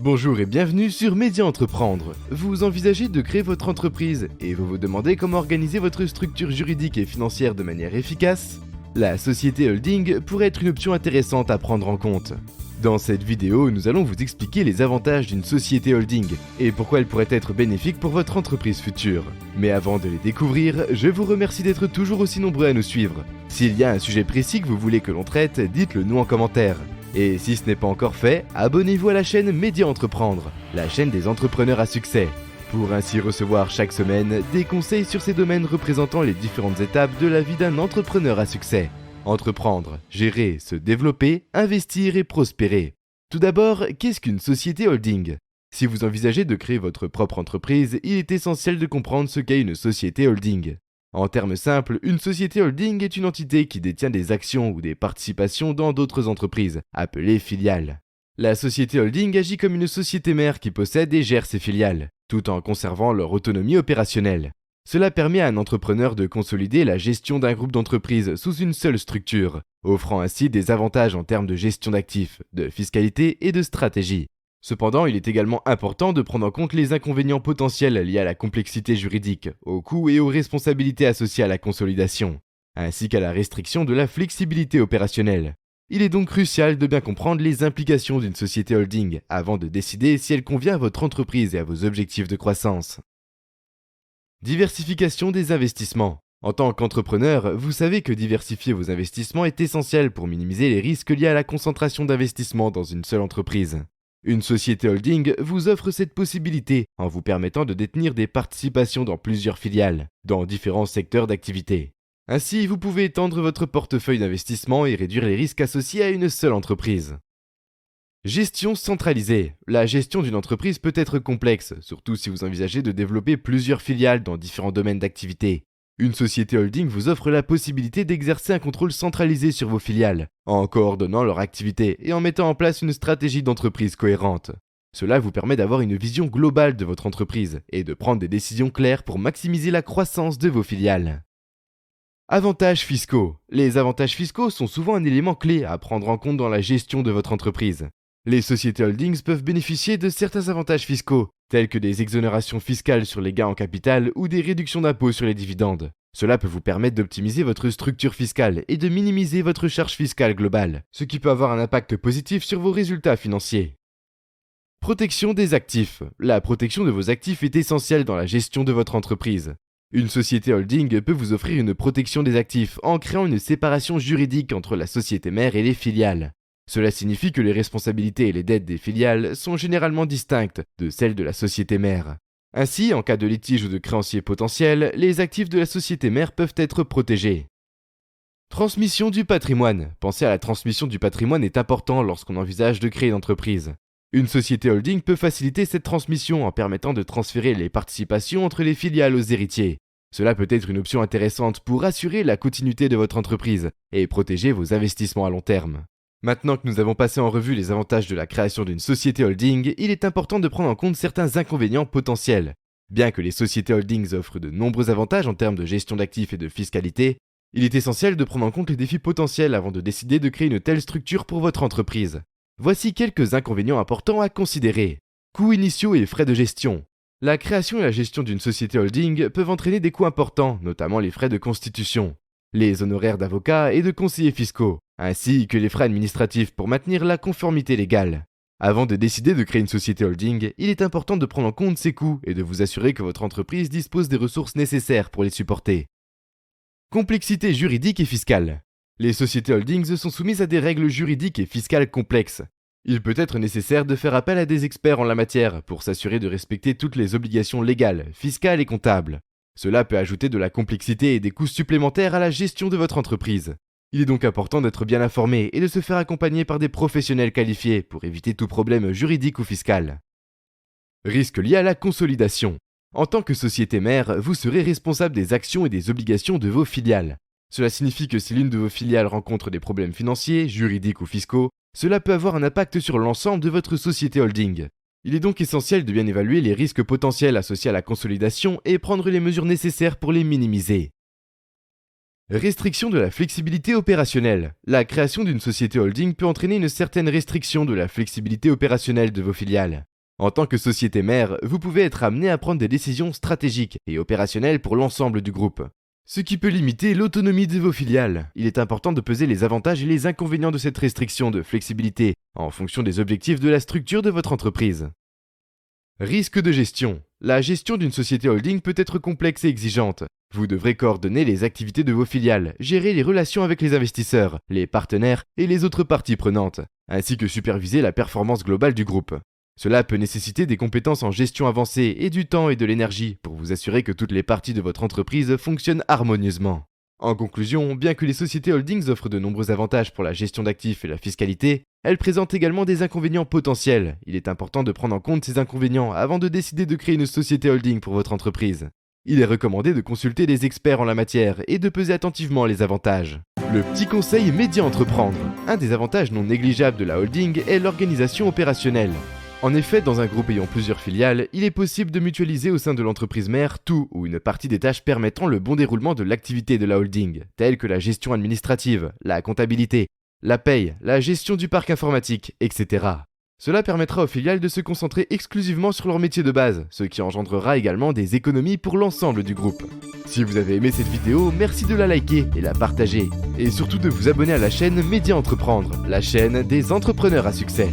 Bonjour et bienvenue sur Média Entreprendre. Vous envisagez de créer votre entreprise et vous vous demandez comment organiser votre structure juridique et financière de manière efficace? La société holding pourrait être une option intéressante à prendre en compte. Dans cette vidéo, nous allons vous expliquer les avantages d'une société holding et pourquoi elle pourrait être bénéfique pour votre entreprise future. Mais avant de les découvrir, je vous remercie d'être toujours aussi nombreux à nous suivre. S'il y a un sujet précis que vous voulez que l'on traite, dites-le nous en commentaire. Et si ce n'est pas encore fait, abonnez-vous à la chaîne Média Entreprendre, la chaîne des entrepreneurs à succès, pour ainsi recevoir chaque semaine des conseils sur ces domaines représentant les différentes étapes de la vie d'un entrepreneur à succès. Entreprendre, gérer, se développer, investir et prospérer. Tout d'abord, qu'est-ce qu'une société holding? Si vous envisagez de créer votre propre entreprise, il est essentiel de comprendre ce qu'est une société holding. En termes simples, une société holding est une entité qui détient des actions ou des participations dans d'autres entreprises, appelées filiales. La société holding agit comme une société mère qui possède et gère ses filiales, tout en conservant leur autonomie opérationnelle. Cela permet à un entrepreneur de consolider la gestion d'un groupe d'entreprises sous une seule structure, offrant ainsi des avantages en termes de gestion d'actifs, de fiscalité et de stratégie. Cependant, il est également important de prendre en compte les inconvénients potentiels liés à la complexité juridique, aux coûts et aux responsabilités associées à la consolidation, ainsi qu'à la restriction de la flexibilité opérationnelle. Il est donc crucial de bien comprendre les implications d'une société holding avant de décider si elle convient à votre entreprise et à vos objectifs de croissance. Diversification des investissements. En tant qu'entrepreneur, vous savez que diversifier vos investissements est essentiel pour minimiser les risques liés à la concentration d'investissements dans une seule entreprise. Une société holding vous offre cette possibilité en vous permettant de détenir des participations dans plusieurs filiales, dans différents secteurs d'activité. Ainsi, vous pouvez étendre votre portefeuille d'investissement et réduire les risques associés à une seule entreprise. Gestion centralisée. La gestion d'une entreprise peut être complexe, surtout si vous envisagez de développer plusieurs filiales dans différents domaines d'activité. Une société holding vous offre la possibilité d'exercer un contrôle centralisé sur vos filiales, en coordonnant leur activité et en mettant en place une stratégie d'entreprise cohérente. Cela vous permet d'avoir une vision globale de votre entreprise et de prendre des décisions claires pour maximiser la croissance de vos filiales. Avantages fiscaux. Les avantages fiscaux sont souvent un élément clé à prendre en compte dans la gestion de votre entreprise. Les sociétés holdings peuvent bénéficier de certains avantages fiscaux, tels que des exonérations fiscales sur les gains en capital ou des réductions d'impôts sur les dividendes. Cela peut vous permettre d'optimiser votre structure fiscale et de minimiser votre charge fiscale globale, ce qui peut avoir un impact positif sur vos résultats financiers. Protection des actifs. La protection de vos actifs est essentielle dans la gestion de votre entreprise. Une société holding peut vous offrir une protection des actifs en créant une séparation juridique entre la société mère et les filiales. Cela signifie que les responsabilités et les dettes des filiales sont généralement distinctes de celles de la société mère. Ainsi, en cas de litige ou de créancier potentiel, les actifs de la société mère peuvent être protégés. Transmission du patrimoine. Penser à la transmission du patrimoine est important lorsqu'on envisage de créer une entreprise. Une société holding peut faciliter cette transmission en permettant de transférer les participations entre les filiales aux héritiers. Cela peut être une option intéressante pour assurer la continuité de votre entreprise et protéger vos investissements à long terme. Maintenant que nous avons passé en revue les avantages de la création d'une société holding, il est important de prendre en compte certains inconvénients potentiels. Bien que les sociétés holdings offrent de nombreux avantages en termes de gestion d'actifs et de fiscalité, il est essentiel de prendre en compte les défis potentiels avant de décider de créer une telle structure pour votre entreprise. Voici quelques inconvénients importants à considérer. Coûts initiaux et frais de gestion. La création et la gestion d'une société holding peuvent entraîner des coûts importants, notamment les frais de constitution, les honoraires d'avocats et de conseillers fiscaux, ainsi que les frais administratifs pour maintenir la conformité légale. Avant de décider de créer une société holding, il est important de prendre en compte ces coûts et de vous assurer que votre entreprise dispose des ressources nécessaires pour les supporter. Complexité juridique et fiscale. Les sociétés holdings sont soumises à des règles juridiques et fiscales complexes. Il peut être nécessaire de faire appel à des experts en la matière pour s'assurer de respecter toutes les obligations légales, fiscales et comptables. Cela peut ajouter de la complexité et des coûts supplémentaires à la gestion de votre entreprise. Il est donc important d'être bien informé et de se faire accompagner par des professionnels qualifiés pour éviter tout problème juridique ou fiscal. Risques liés à la consolidation. En tant que société mère, vous serez responsable des actions et des obligations de vos filiales. Cela signifie que si l'une de vos filiales rencontre des problèmes financiers, juridiques ou fiscaux, cela peut avoir un impact sur l'ensemble de votre société holding. Il est donc essentiel de bien évaluer les risques potentiels associés à la consolidation et prendre les mesures nécessaires pour les minimiser. Restriction de la flexibilité opérationnelle. La création d'une société holding peut entraîner une certaine restriction de la flexibilité opérationnelle de vos filiales. En tant que société mère, vous pouvez être amené à prendre des décisions stratégiques et opérationnelles pour l'ensemble du groupe. Ce qui peut limiter l'autonomie de vos filiales. Il est important de peser les avantages et les inconvénients de cette restriction de flexibilité en fonction des objectifs de la structure de votre entreprise. Risque de gestion. La gestion d'une société holding peut être complexe et exigeante. Vous devrez coordonner les activités de vos filiales, gérer les relations avec les investisseurs, les partenaires et les autres parties prenantes, ainsi que superviser la performance globale du groupe. Cela peut nécessiter des compétences en gestion avancée et du temps et de l'énergie pour vous assurer que toutes les parties de votre entreprise fonctionnent harmonieusement. En conclusion, bien que les sociétés holdings offrent de nombreux avantages pour la gestion d'actifs et la fiscalité, elles présentent également des inconvénients potentiels. Il est important de prendre en compte ces inconvénients avant de décider de créer une société holding pour votre entreprise. Il est recommandé de consulter des experts en la matière et de peser attentivement les avantages. Le petit conseil média entreprendre. Un des avantages non négligeables de la holding est l'organisation opérationnelle. En effet, dans un groupe ayant plusieurs filiales, il est possible de mutualiser au sein de l'entreprise mère tout ou une partie des tâches permettant le bon déroulement de l'activité de la holding, telles que la gestion administrative, la comptabilité, la paye, la gestion du parc informatique, etc. Cela permettra aux filiales de se concentrer exclusivement sur leur métier de base, ce qui engendrera également des économies pour l'ensemble du groupe. Si vous avez aimé cette vidéo, merci de la liker et la partager. Et surtout de vous abonner à la chaîne Média Entreprendre, la chaîne des entrepreneurs à succès.